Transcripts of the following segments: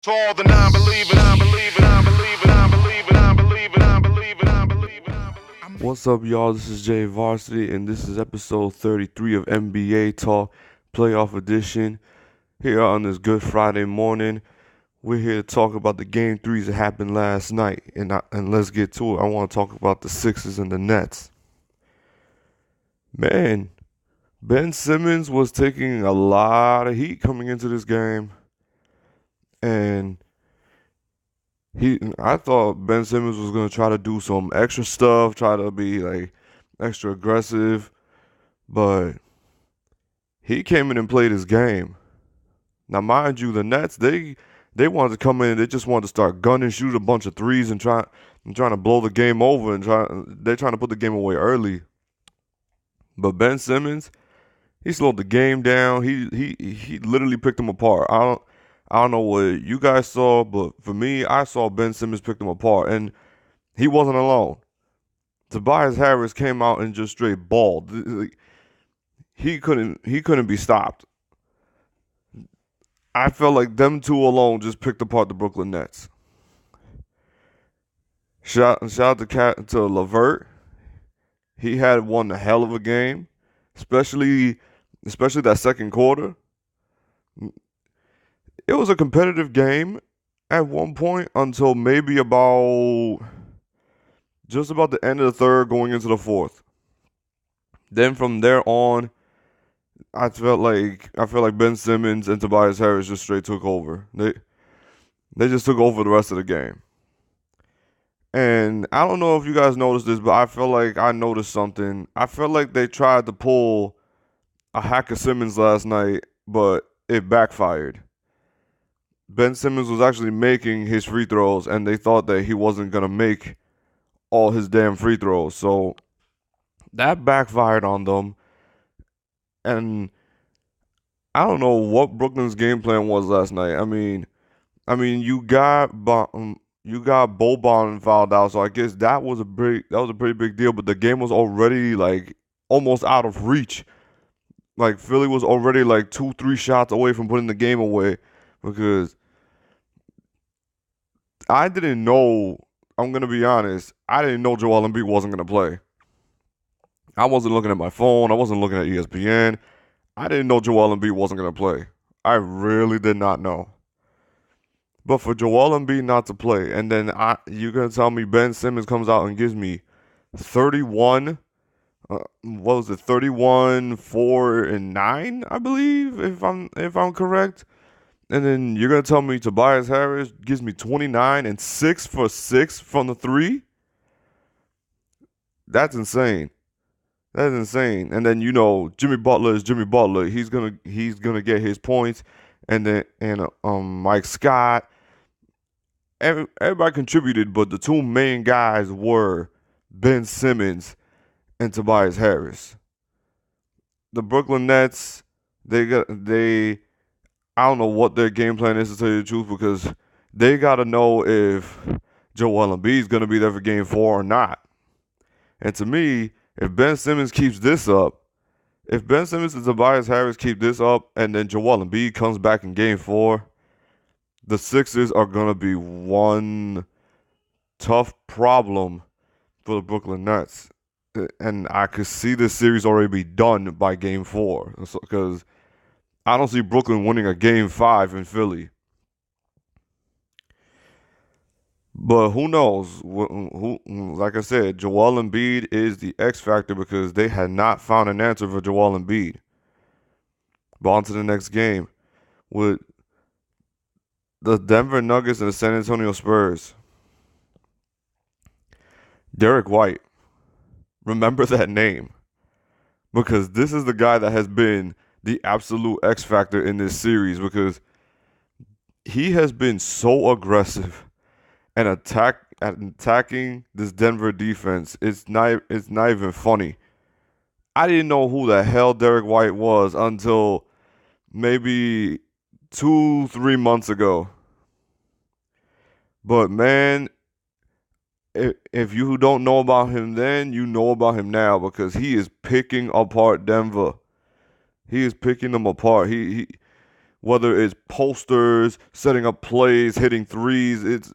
To all the non-believers, non-believers, non-believers, non-believers, non-believers, non-believers, non-believers, non-believers. What's up, y'all? This is Jay Varsity, and this is episode 33 of NBA Talk Playoff Edition. Here on this Good Friday morning, we're here to talk about the Game 3s that happened last night, and let's get to it. I want to talk about the Sixers and the Nets. Man, Ben Simmons was taking a lot of heat coming into this game, and I thought Ben Simmons was gonna try to do some extra stuff, try to be like extra aggressive, but he came in and played his game. Now, mind you, the Nets they wanted to come in, they just wanted to start gunning, shoot a bunch of threes, and trying to blow the game over, they're trying to put the game away early. But Ben Simmons, he slowed the game down. He literally picked them apart. I don't know what you guys saw, but for me, I saw Ben Simmons pick them apart, and he wasn't alone. Tobias Harris came out and just straight balled. He couldn't be stopped. I felt like them two alone just picked apart the Brooklyn Nets. Shout out to LeVert. He had one hell of a game, especially that second quarter. It was a competitive game at one point until maybe just about the end of the third, going into the fourth. Then from there on, I felt like Ben Simmons and Tobias Harris just straight took over. They just took over the rest of the game. And I don't know if you guys noticed this, but I feel like I noticed something. I felt like they tried to pull a hack of Simmons last night, but it backfired. Ben Simmons was actually making his free throws, and they thought that he wasn't going to make all his damn free throws. So that backfired on them. And I don't know what Brooklyn's game plan was last night. I mean, you got Boban fouled out, so I guess that was a pretty big deal. But the game was already like almost out of reach. Like Philly was already like 2-3 shots away from putting the game away, because I didn't know. I'm gonna be honest. I didn't know Joel Embiid wasn't gonna play. I wasn't looking at my phone. I wasn't looking at ESPN. I didn't know Joel Embiid wasn't going to play. I really did not know. But for Joel Embiid not to play, and then you're going to tell me Ben Simmons comes out and gives me 31, what was it, 31, 4, and 9, I believe, if I'm correct. And then you're going to tell me Tobias Harris gives me 29 and 6 for 6 from the 3? That's insane. That's insane. And then Jimmy Butler is Jimmy Butler. He's gonna get his points, and Mike Scott. Everybody contributed, but the two main guys were Ben Simmons and Tobias Harris. The Brooklyn Nets, I don't know what their game plan is, to tell you the truth, because they gotta know if Joel Embiid is gonna be there for Game 4 or not. And to me, if Ben Simmons keeps this up, if Ben Simmons and Tobias Harris keep this up, and then Joel Embiid comes back in Game 4, the Sixers are going to be one tough problem for the Brooklyn Nets. And I could see this series already be done by Game 4, because I don't see Brooklyn winning a Game 5 in Philly. But who knows? Like I said, Joel Embiid is the X factor, because they had not found an answer for Joel Embiid. But on to the next game with the Denver Nuggets and the San Antonio Spurs. Derrick White. Remember that name, because this is the guy that has been the absolute X factor in this series, because he has been so aggressive and attacking this Denver defense. It's not even funny. I didn't know who the hell Derrick White was until maybe 2-3 months ago. But man, if you don't know about him then, you know about him now, because he is picking apart Denver. He is picking them apart. whether it's posters, setting up plays, hitting threes. It's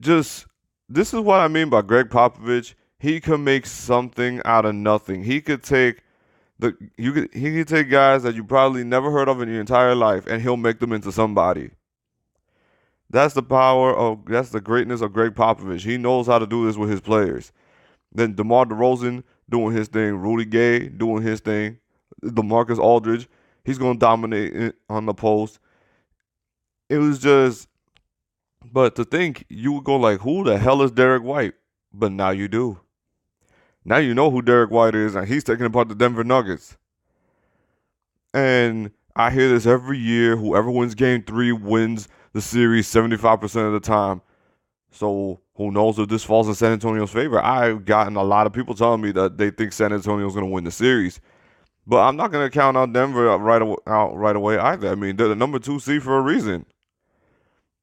just, this is what I mean by Gregg Popovich. He can make something out of nothing. He could take he could take guys that you probably never heard of in your entire life, and he'll make them into somebody. That's the greatness of Gregg Popovich. He knows how to do this with his players. Then DeMar DeRozan doing his thing, Rudy Gay doing his thing, DeMarcus Aldridge, he's going to dominate on the post. It was just, but to think you would go like, who the hell is Derrick White? But now you do. Now you know who Derrick White is, and he's taking apart the Denver Nuggets. And I hear this every year. Whoever wins Game 3 wins the series 75% of the time. So who knows if this falls in San Antonio's favor? I've gotten a lot of people telling me that they think San Antonio's going to win the series. But I'm not going to count out Denver right away either. I mean, they're the number 2 seed for a reason.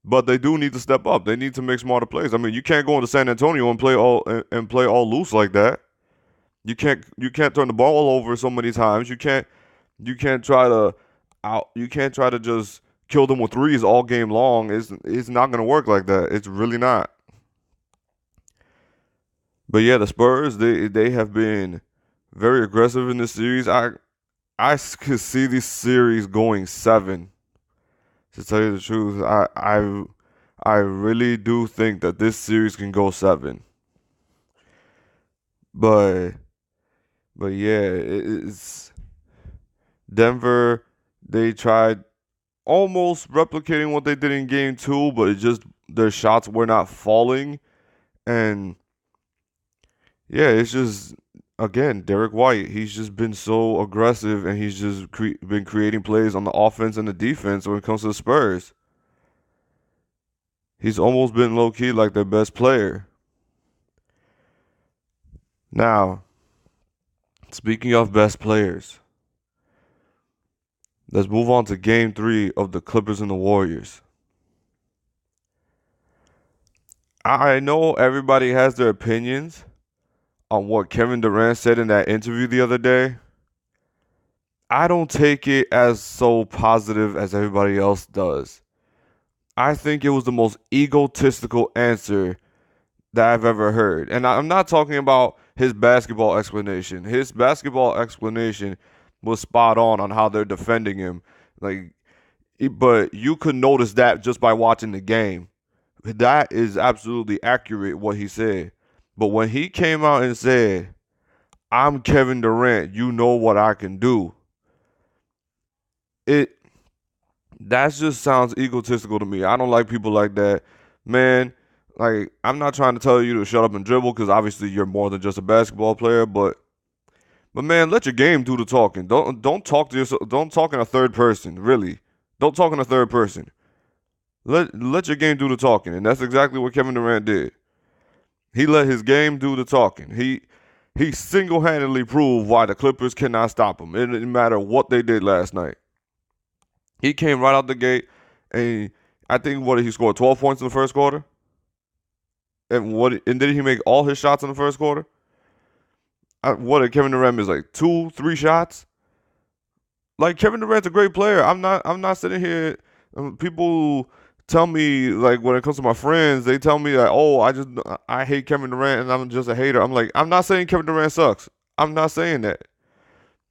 But they do need to step up. They need to make smarter plays. I mean, you can't go into San Antonio and play all loose like that. You can't turn the ball over so many times. You can't try to just kill them with threes all game long. It's not going to work like that. It's really not. But yeah, the Spurs, they have been very aggressive in this series. I could see this series going 7. To tell you the truth, I really do think that this series can go 7. But yeah, it's Denver. They tried almost replicating what they did in Game 2, but it just, their shots were not falling. And yeah, it's just, again, Derrick White. He's just been so aggressive, and he's just been creating plays on the offense and the defense when it comes to the Spurs. He's almost been low-key like their best player. Now, speaking of best players, let's move on to Game 3 of the Clippers and the Warriors. I know everybody has their opinions on what Kevin Durant said in that interview the other day. I don't take it as so positive as everybody else does. I think it was the most egotistical answer that I've ever heard. And I'm not talking about his basketball explanation. His basketball explanation was spot on how they're defending him. But you could notice that just by watching the game. That is absolutely accurate what he said. But when he came out and said, "I'm Kevin Durant, you know what I can do," that just sounds egotistical to me. I don't like people like that. Man, I'm not trying to tell you to shut up and dribble, because obviously you're more than just a basketball player, but man, let your game do the talking. Don't talk to yourself. Don't talk in a third person, really. Don't talk in a third person. Let your game do the talking, and that's exactly what Kevin Durant did. He let his game do the talking. He single-handedly proved why the Clippers cannot stop him. It didn't matter what they did last night. He came right out the gate, and I think he scored 12 points in the first quarter. And did he make all his shots in the first quarter? What did Kevin Durant miss, 2-3 shots? Kevin Durant's a great player. I'm not sitting here. People tell me, when it comes to my friends, they tell me that, oh, I hate Kevin Durant and I'm just a hater. I'm like, I'm not saying Kevin Durant sucks. I'm not saying that.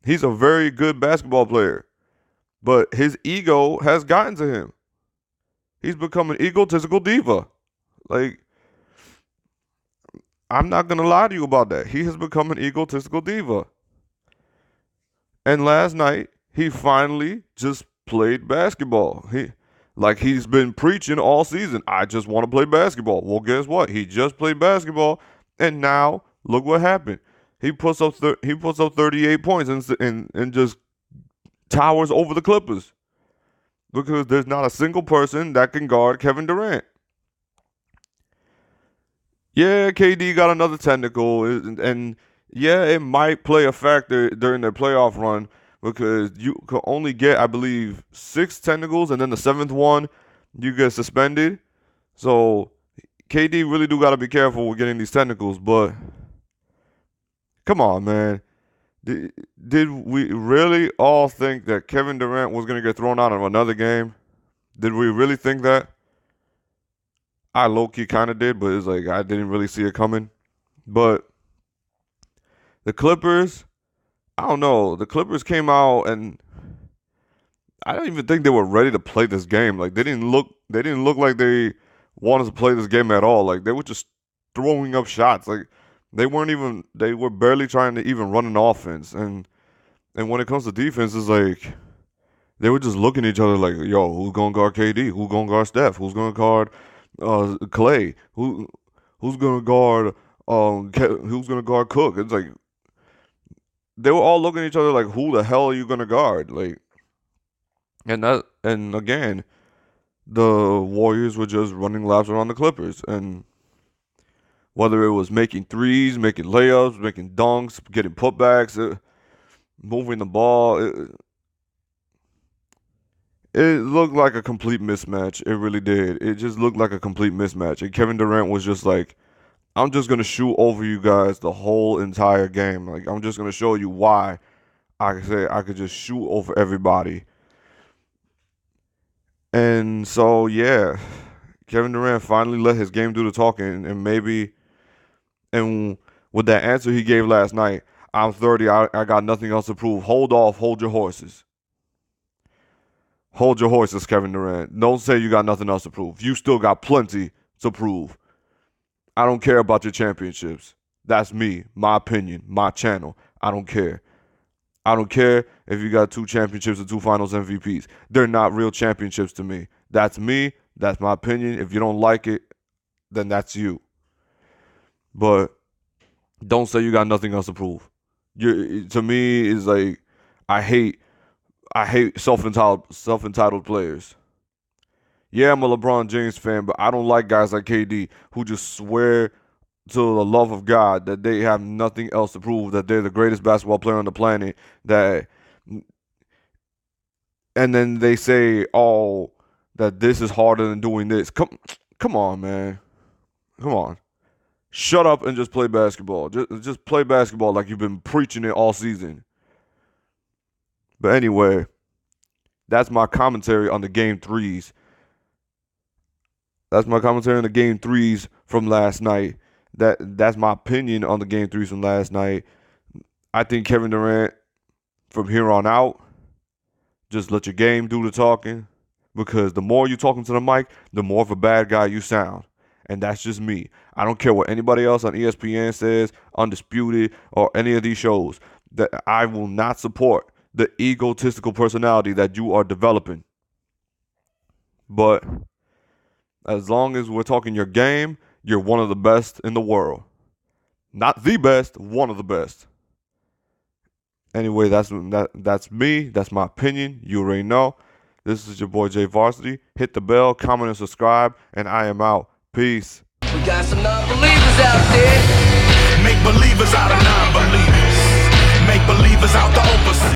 He's a very good basketball player, but his ego has gotten to him. He's become an egotistical diva. I'm not going to lie to you about that. He has become an egotistical diva. And last night, he finally just played basketball. He's been preaching all season. I just want to play basketball. Well, guess what? He just played basketball, and now look what happened. He puts up 38 points and just towers over the Clippers, because there's not a single person that can guard Kevin Durant. Yeah, KD got another technical, and yeah, it might play a factor during their playoff run, because you could only get, I believe, 6 technicals, and then the 7th one, you get suspended. So KD really do got to be careful with getting these technicals, but come on, man. Did we really all think that Kevin Durant was going to get thrown out of another game? Did we really think that? I low-key kind of did, but it's like I didn't really see it coming. But the Clippers, I don't know. The Clippers came out and I don't even think they were ready to play this game. Like they didn't look like they wanted to play this game at all. Like they were just throwing up shots. Like they were barely trying to even run an offense. And when it comes to defense, it's like they were just looking at each other like, yo, who's gonna guard KD? Who's gonna guard Steph? Who's gonna guard Clay? Who's gonna guard who's gonna guard Cook? It's like they were all looking at each other like, who the hell are you gonna guard? Like, and again, the Warriors were just running laps around the Clippers, and whether it was making threes, making layups, making dunks, getting putbacks, moving the ball, it looked like a complete mismatch. It really did. It just looked like a complete mismatch. And Kevin Durant was just like, I'm just going to shoot over you guys the whole entire game. Like, I'm just going to show you why I say I could just shoot over everybody. And so, yeah, Kevin Durant finally let his game do the talking. And with that answer he gave last night, I'm 30, I got nothing else to prove. Hold off, hold your horses. Hold your horses, Kevin Durant. Don't say you got nothing else to prove. You still got plenty to prove. I don't care about your championships. That's me, my opinion, my channel. I don't care. I don't care if you got 2 championships or 2 finals MVPs. They're not real championships to me. That's me. That's my opinion. If you don't like it, then that's you. But don't say you got nothing else to prove. To me, it's like I hate self-entitled players. Yeah, I'm a LeBron James fan, but I don't like guys like KD who just swear to the love of God that they have nothing else to prove, that they're the greatest basketball player on the planet, and then they say, "Oh, that this is harder than doing this." Come on, man. Come on. Shut up and just play basketball. Just play basketball like you've been preaching it all season. But anyway, that's my commentary on the game threes. That's my commentary on the game threes from last night. That's my opinion on the game threes from last night. I think Kevin Durant, from here on out, just let your game do the talking. Because the more you talking to the mic, the more of a bad guy you sound. And that's just me. I don't care what anybody else on ESPN says, Undisputed, or any of these shows. That I will not support the egotistical personality that you are developing. But as long as we're talking your game, you're one of the best in the world. Not the best, one of the best. Anyway, that's me. That's my opinion. You already know. This is your boy Jay Varsity. Hit the bell, comment, and subscribe, and I am out. Peace. We got some non-believers out there. Make believers out of non-believers. Make believers out the opposite.